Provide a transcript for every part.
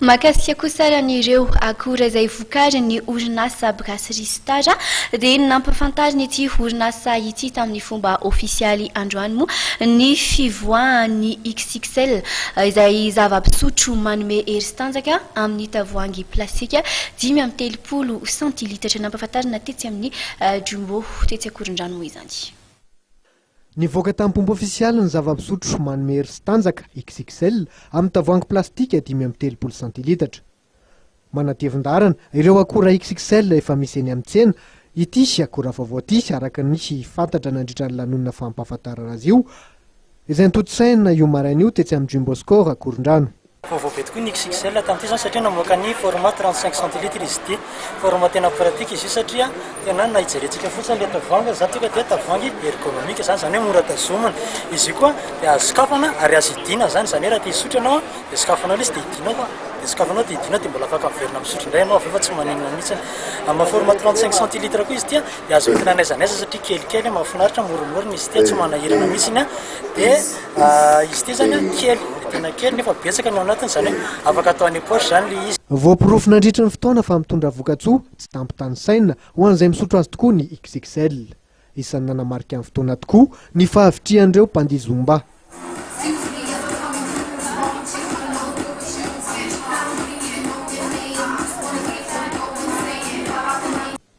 Mahakasika kosaran'ireo akora izay vokarin'ny orinasa brasserie dia nampafantarina ity orinasa ity tamin'ny fomba ofisialy androany moa ny fivoahan'ny XXL izay zava-pisotro manome hery sy tanjaka amin'ny tavoahangy plastika 5.3 centilitra nampafantarina tetsy amin'ny Jumbo tetsy akoron-drano izany. Nivoaka tamin'ny fomba ofisialy ny zava-pisotro manome hery sy tanjaka XXL amin'ny tavoahangy plastika 5.3 centilitra. Manatevin-darana ireo akora XXL efa misy eny amin'ny tsena. Ity sy akora vaovao ity araka ny fantatra nandritra ny lanonana fampahafantarana azy io izay nitotsaina io maraina io tetsy amin'ny Jumbo Score akoron-drano. Vaovao be tokoa ny XXL tamin'ity zany satria namoaka ny format 35 centilitres izy ity. Format tena pratique izy io satria tena na hijerentsika fotsiny le tavoahangy zany tonga dia tavoahangy ergonomika zany hoe mora tazomana. Izy io koa dia azo skafana ary azo idina zany raha te hisotro ianao dia skafanao izy dia idinao fa dia skafanao dia idinao dia mbola afaka miverina misotro indray ianao fa tsy maninona mihitsy. Amin'ny format 35 centilitres koa izy ity dia azo entina n'aiza n'aiza satria kelikely mahafinaritra moromorona izy ity tsy manahirana mihitsy dia izy ity zany kely tena kely nefa betsaka ny ao anatiny zany afaka atao any poche zany le izy. Voapirofo nandritra ny fotoana fa mitondra voka-tsoa tsy tampitany saina ho an'izay misotro azy tokoa ny XXL. Isan'ny nanamarika amin'ny fotoana tokoa ny fahavitrihan'ireo mpandihy Zumba.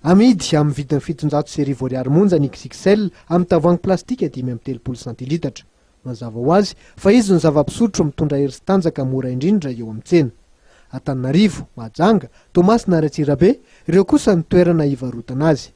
Amidy amin'ny vidiny 700 ariary monja ny XXL amin'ny tavoahangy plastika 5.3 centilitra. Mazava ho azy fa izy ny zava-pisotro mitondra hery sy tanjaka mora indrindra eo amin'ny tsena. Antananarivo, Mahajanga, Toamasina ary Antsirabe ireo kosa ny toerana hivarotana azy.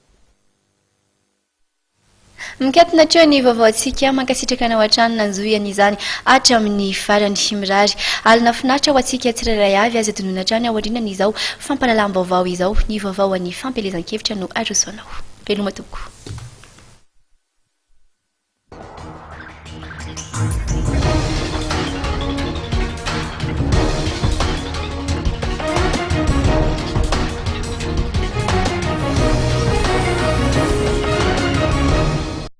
Mikatona hatreo ny vaovaontsika mankasitraka ho hatrany nanjohany izany hatramin'ny farany mirary. Alina finaritra ho antsika tsirairay avy azy adonona hatrany aorianany izao fampahalalam-baovao izao ny vaovao an'ny fampelezan-kevitra no arosoanao. Veloma tompoko.